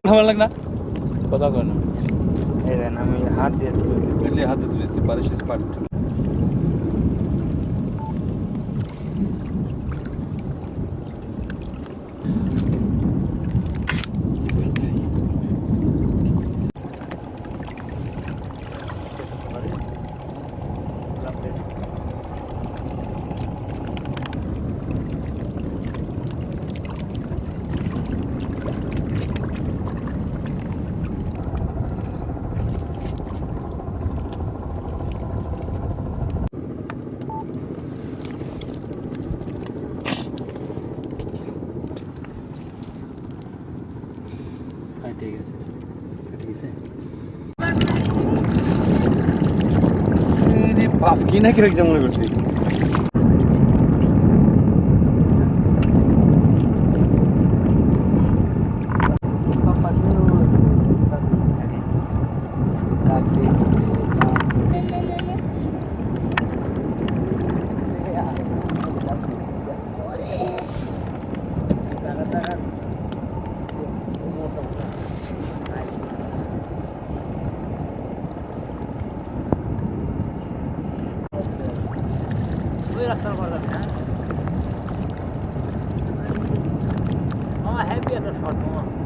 ভালো লাগে না কথা কয় না এই দেন আমি হাত দিয়ে তুলে হাতে তুলে দিতে পারিস স্পার্ট ঠিক আছে ঠিক আছে বাপ কি না কি হয়েছে মনে করছি রাস্তার পর যাবে হ্যাঁ মামা হ্যাপি একটা শট মামা